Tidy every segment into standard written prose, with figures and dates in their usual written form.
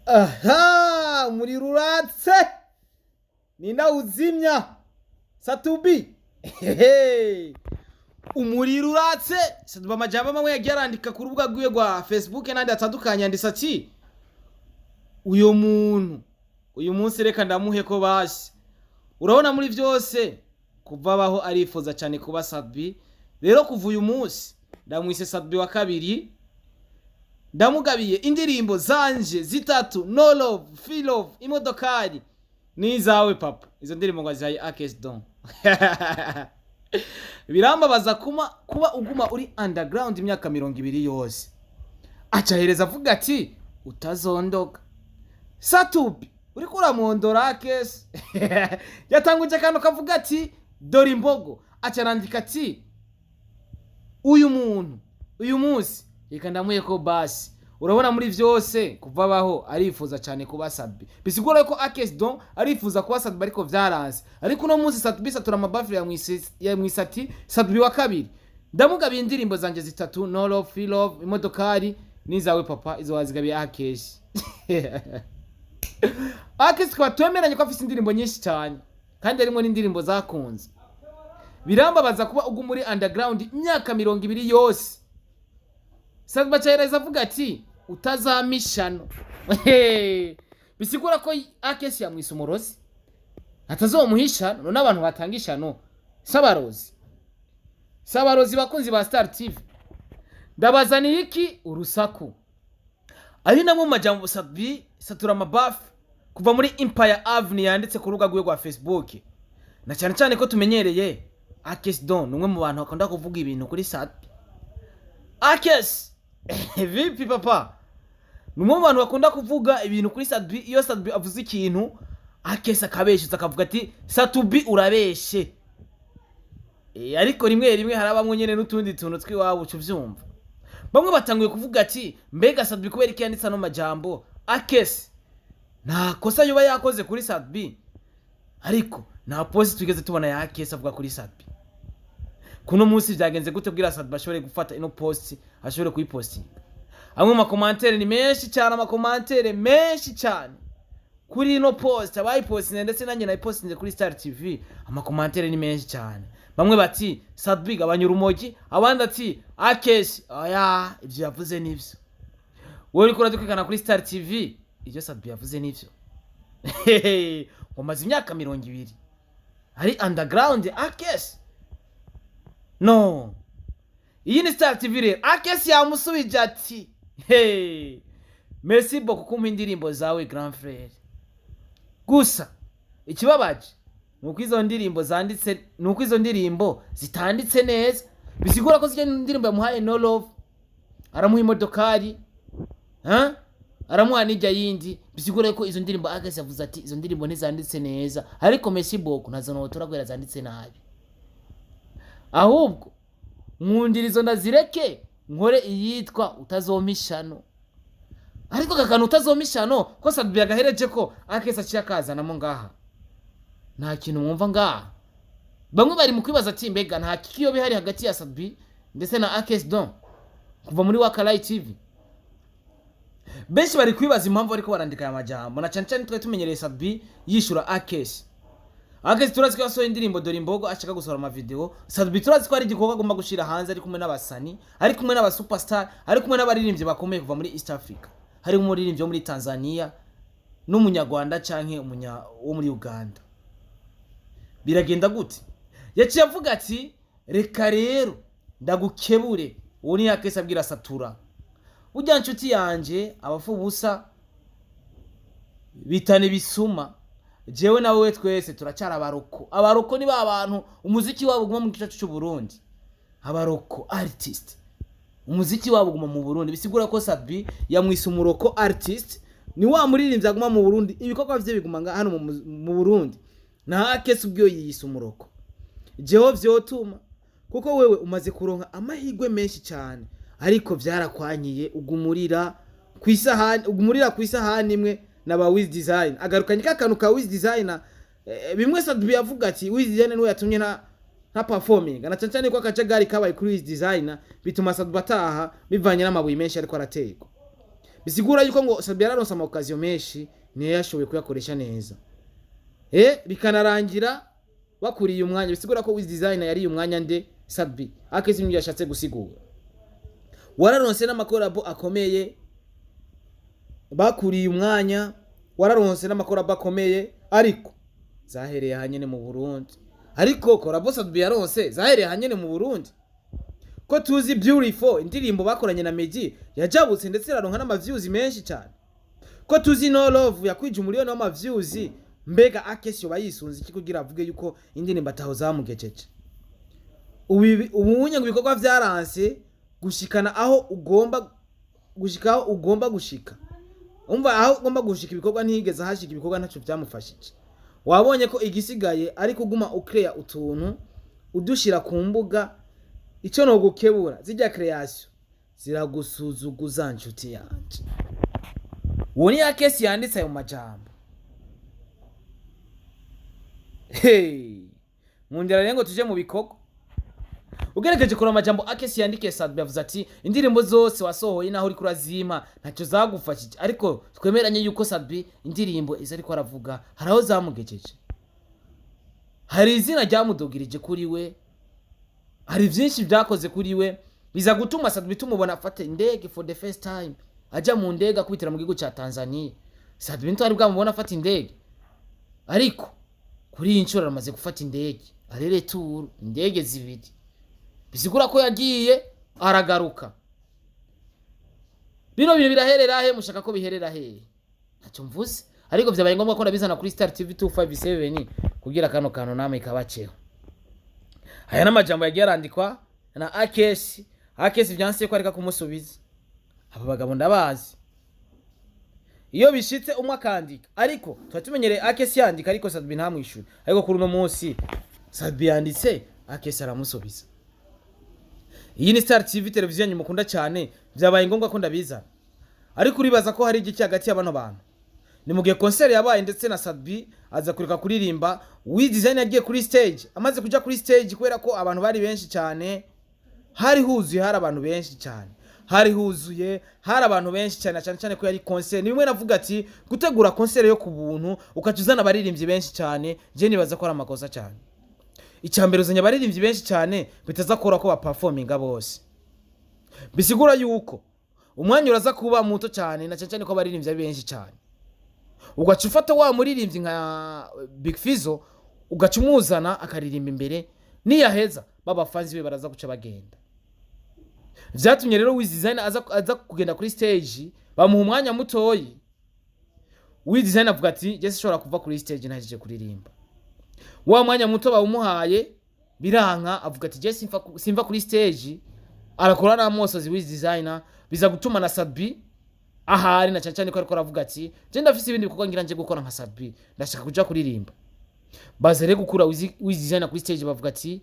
aha umuriro uratse ni nawe uzimya Satubi umuriro uratse Satubi amajambo amwe yagiye arandika ku rubuga rwiwe rwa Facebook n'andi atandukanye yanditse ati uyu muntu uyu munsi reka ndamuhe ko bashye urabona muri byose kuva baho arifuza cyane kuba Satubi rero kuva uyu munsi ndamwise Satubi wa kabiri ndamugabiye indirimbo zanje zitatu no love feel love imodokari nizawe papa izo ndirimbo ngo zayi Akes don birambabaza kuba uguma uri underground imyaka 200 yose acahereza avuga ati utazondoka Satubi uri kuramondora Akes yatanguje kano kavuga ati dore Imbogo acarandika ati uyu muntu uyu munsi reka ndamuye ko basi urabona muri byose kuva baho arifuza cyane kuba Satubi bisigura ko Akes don arifuza kuba Satubi ariko vyaranze ariko no munsi Satubi satura amabafire ya mwisati Satubi wa kabiri ndamugabiye indirimbo zanje zitatu no love feel love imodokari nizawe papa izo wazigabiye Akes Akes kwa twemeranye ko afite indirimbo nyinshi cyane kandi arimo n'indirimbo zakunze birambabaza kuba ugu muri underground imyaka 200 yose Satubi bacahereza avuga ati utazamishano bisigura ko Akes yamwise umurozi atazomuhisha none abantu batangishano sabarozi bakunzi ba Star TV ndabazaniye iki urusaku ari namwe majambo Satubi satura amabaf kuva muri Empire Avenue yanditse ku rubuga rwe rwa Facebook na cyane cyane ko tumenyereye Akes don numwe mu bantu bakunda kuvuga ibintu kuri Satubi Akes vipi papa numwe mu bantu bakunda kuvuga ibintu kuri Satubi iyo Satubi avuze ikintu Akes akabesha akavuga ati Satubi urabeshe ariko rimwe harabamwe nyene n'utundi tuntu twiwabo cyuvyumva bamwe batanguye kuvuga ati mbega Satubi kubera iki yanditsa no majambo Akes nta kosa yoba yakoze kuri Satubi ariko nta post twigeze tubona ya Akes avuga kuri Satubi kuno munsi byagenze gute bwira Satubi bashobore gufata ino post ashobore kuyipostinga amwe mu commentaire ni menshi cyane kuri ino post abayipostinze ndetse nanjye nayipostinze kuri Star TV amakomantere ni menshi cyane bamwe bati Satubi gabanya urumogi abandi ati Akes oya ibyo yavuze nivyo wowe uriko uradukana kuri Star TV ibyo Satubi yavuze nivyo wamaze imyaka 200 ari underground Akes no iyi ni Star TV rero Akes yamusubije ati merci beaucoup kumpa indirimbo zawe grand frère gusa ikibabaje nuko izo ndirimbo zitanditse neza bisigura ko zijye indirimbo yamuhaye no love aramuha imodokari aramuha n'ijya yindi bisigura ko izo ndirimbo Akes yavuze ati izo ndirimbo ntizanditse neza ariko merci beaucoup nazo notora gwera zanditse nabi ahubwo nkundirizo ndazireke nkore iyitwa utazomishano ariko kakana utazomishano ko Satubi yagahereje ko Akes aciye akazanamo ngaha nta kintu mwumva ngaha bamwe bari mu kwibaza ati mbega nta kiyo bihari hagati ya Satubi ndetse na Akes don kuva muri Wakalayi TV benshi bari kwibaza impamvu ariko barandika ya majambo na cyane cyane twe tumenyereye Satubi yishura Akes turazi ko yasohoye indirimbo dore Imbogo ashaka gusohora ama video Satubi turazi ko ari igikorwa agomba gushira hanze ari kumwe n'abasani ari kumwe n'aba superstar ari kumwe n'abaririmbyi bakomeye kuva muri East Africa hari umuririmbyi wo muri Tanzania n'umunyarwanda canke wo muri Uganda biragenda gute yaciye avuga ati reka rero ndagukebure uwo ni Akes abwira Satura ujya nshuti yanje abafu busa bitane bisuma jewe nawe twese turacyara abaroko ni babantu umuziki wabo guma mu gice cy'u Burundi abaroko artist umuziki wabo guma mu Burundi bisigura ko Satubi yamwise umuroko artist ni wa muririmbyi aguma mu Burundi ibikorwa bye biguma hano mu Burundi na Akes ubyo yiyise umuroko jewe vyotuma kuko wewe umaze kuronka amahigwe menshi cyane ariko byarakwanyiye ugumurira kwisahani imwe naba Wiz Design agarukanye kakantu ka Wiz Design bimwe Satubi yavuga ati Wiz Design niwe yatumye nta performing na cyane ko akajagari kabaye kuri Wiz Design bituma Satubi ataha bivanye n'amabuye menshi ariko arategwa bisigura yuko ngo Sadbi yararonse amakaziyo menshi niyo yashoboye kuyakoresha neza. Bikanarangira bakuriye umwanya, bisigura ko Wiz Designer yari umwanya nde Sadbi. Akes n'ibyo yashatse gusigura. Wararonse n'amakorabo akomeye, bakuriye umwanya, wararonse n'amakorabo akomeye, ariko zahereye hanyene mu Burundi. Ariko korabo Sadbi yaronse zahereye hanyene mu Burundi. Ko tuzi Beautiful indirimbo bakoranye na Meji yajabutse ndetse iraronka n'amaviews menshi cyane. Ko tuzi No Love yakwije umuriyoni w'amaviews, mbega Akes yo bayisunze iki kugira avuge yuko indirimbo ataho zamugejeje. Ubunye ngo ibikorwa vyaranse gushikana aho ugomba gushika. Umva aho ugomba gushika ibikorwa ntigeze hashika ibikorwa ntaco byamufashije. Wabonye ko igisigaye ari kuguma ukreya utuntu udushira ku mbuga, ico no gukebura zijya creation ziragusuzuguza nshuti yanje. Woni Akes yanditse ayo majambo. Mundira rengo tuje mu bikoko. Ugerageje kora amajambo Akes yandikiye Sadbi yavuze ati indirimbo zose wasohoye naho uri kurazima ntacyo zagufashije, ariko twemeranye yuko Sadbi indirimbo izo ariko aravuga haraho zamugejeje. Hari izina ryamudogirije kuri we, hari byinshi byakoze kuri we biza gutuma Sadbi tumubona afate indege for the first time, aja mu ndege akubitira mu gihugu cya Tanzania. Sadbi ntari bwamubona afata indege, ariko kuri iyi nshuro aramaze gufata indege arere tour indege zibiri. Bisigura ko yagiye aragaruka. Bino bintu biraherera he? Mushaka ko biherera he? Ntacyo mvuze, ariko byabaye ngombwa ko nabizana kuri Star TV 257 kugira kano kantu namwe kabaceho. Aya n'amajambo yagiye arandikwa na Akes. Akes byanse ko areka kumusubiza. Aba bagabo ndabazi. Iyo bishitse umwe akandika, ariko twatumenyereye Akes yandika ariko Sadbi ntamwishyura. Ariko kuri uno munsi Sadbi yanditse, Akes aramusubiza. Iyi ni Star TV televiziyo nyimukunda cyane, byabaye ngombwa ko ndabiza. Ariko uribaza ko hari igiki hagati y'abano bantu. Ni mugiye concert yabaye ndetse na Sadbi aza kureka kuririmba, Wiz Designer yagiye kuri stage. Amaze kuja kuri stage kubera ko abantu bari benshi cyane, hari huzuye, hari abantu benshi cyane. Hari huzuye, hari abantu benshi cyane cyane ko yari concert. Ni bimwe navuga ati gutegura concert yo ku buntu ukacuzana abaririmbyi benshi cyane, je nibaza ko ari amakosa cyane. Icyambere uzanya abaririmbyi benshi cyane bitaza kora ko baperforminga bose. Bisigura yuko umwanya uraza kuba muto cyane na cyane ko abaririmbyi benshi cyane. Ugaca ufata wa muririmbyi nka Big Fizzo ugaca umuzana akaririmba imbere, niyaheza baba fans be baraza guca bagenda. Vyatumye rero Wiz Designer aza kugenda kuri stage, bamuha umwanya mutoyi. Wiz Designer avuga ati je sishobora kuva kuri stage ntaje kuririmba. Wa mwanya muto bawumuhaye biranka, avuga ati je simva kuri stage. Arakora na Mosozi Wiz Designer, biza gutuma na Sadbi ahari na cyane ko ariko aravuga ati je ndafise ibindi bikorwa ngira nje gukora nka Sadbi, ndashaka kuja kuririmba. Bazere gukura Wiz Designer kuri stage, bavuga ati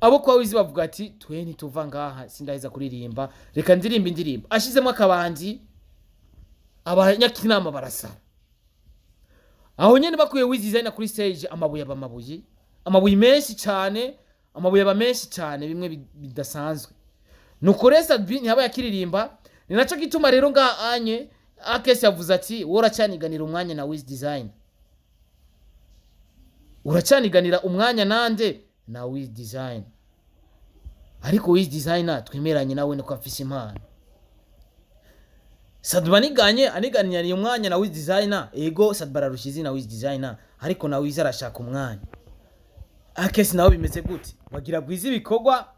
abo kwa Wiz bavuga ati twe ntituva ngaha sindaheza kuririmba, reka ndirimba indirimbo. Ashizemo akabandi abanyakinama barasara. Aho nyene bakuye Wiz Designer kuri stage, amabuye menshi cyane, amabuye aba menshi cyane bimwe bidasanzwe. Nuko rero Sadbi ntiyaba yakiririmba, ni naco gituma rero anye Akes yavuze ati woracaniganira umwanya na Wiz Designer. Uracaniganira umwanya nande na Wiz Designer. Ariko Wiz Designer twemeranye nawe no kwafisha impano. Sadbi aniganira umwanya na Wiz Designer, ego Sadbi ararushize na Wiz Designer, ariko na Wiz arashaka umwanya. Akes nawe bimeze gute? Bagira bwiza ibikorwa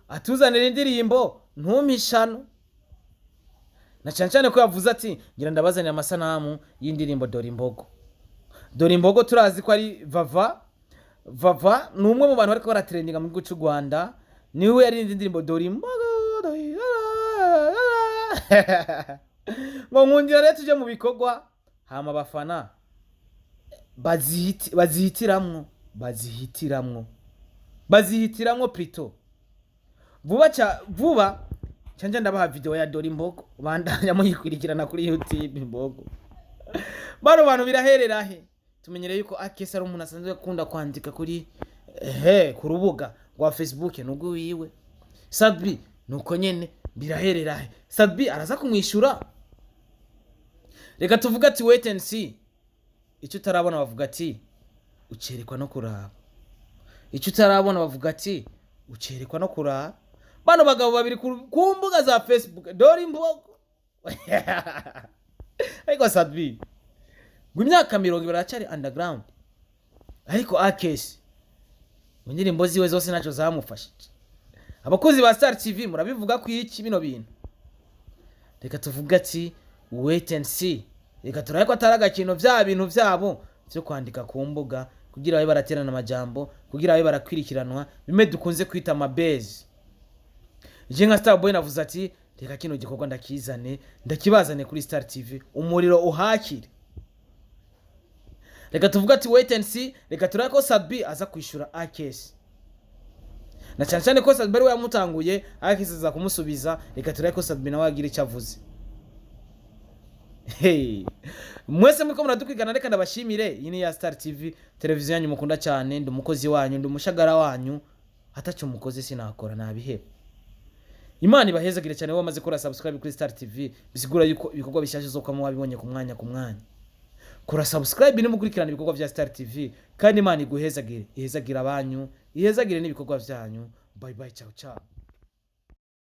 atuzanira indirimbo ntumishano. Na cyane ko yavuze ati ngira ndabazanira amasanamu y'indirimbo Dore Imbogo turazi ko ari Vava numwe mu bantu bariko baratrendinga mu gihugu cy'u Rwanda, niwe yari indirimbo Dore Imbogo. Ngo nkundira rero tuje mu bikorwa hama abafana bazihitiramwo plutôt vuba cyanje ndabaha video ya Dore Imbogo, bandanya muyikurikirana kuri YouTube Imbogo. Bano bantu biraherera he? Tumenyereye yuko Akes ari umuntu asanzwe akunda kwandika kuri ku rubuga rwa Facebook n'ubwo wiwe. Sadbi nuko nyene biraherera he? Sadbi araza kumwishura. reka tuvuga ati wait and see. Icyo utarabona bavuga ati ucerekwa no kuraba. Icyo utarabona bavuga ati ucerekwa no kuraba. Bano bagabo babiri ku mbuga za Facebook dore Imbogo. Ariko Sadbi imyaka 20 baracari underground. Ariko Akes indirimbo ziwe zose naco zamufashije. Abakozi ba Star TV murabivuga ku iki bino bintu. Reka tuvuga ati wait and see. Reka turaye ko ataraga kintu vya bintu vyabo byo kwandika ku mbuga kugira babe baraterana amajambo, kugira babe barakwirikiranwa bime dukunze kwita amabase. Je nka Starboy navuze ati reka kino gikorwa ndakizane ndakibazane kuri Star TV umuriro uhakire. Reka tuvuga ati wait and see. Reka turaye ko Sadbi aza kwishura Akes. Na cyane ko Sadbi we yamutanguye Akes aza kumusubiza. Reka turaye ko Sadbi nawe agira icyo avuze. Hey, mwese mko muradukwigana reka ndabashimire. Iyi ni ya Star TV televiziyo yanyu mukunda cyane. Ndi umukozi wanyu, ndi umushagara wanyu. Hatacyo umukozi sinakora nabiheba. Imana ibahezagire cyane wamaze kora subscribe kuri Star TV. Bisigura yuko ibikorwa bishyashye zo kwa wabibonye ku mwanya ku mwanya. Kora subscribe ni mukurikirana ibikorwa vya Star TV kandi Imana iguhezagire. Ihezagire abanyu, ihezagire n'ibikorwa byanyu. Bye bye, ciao ciao.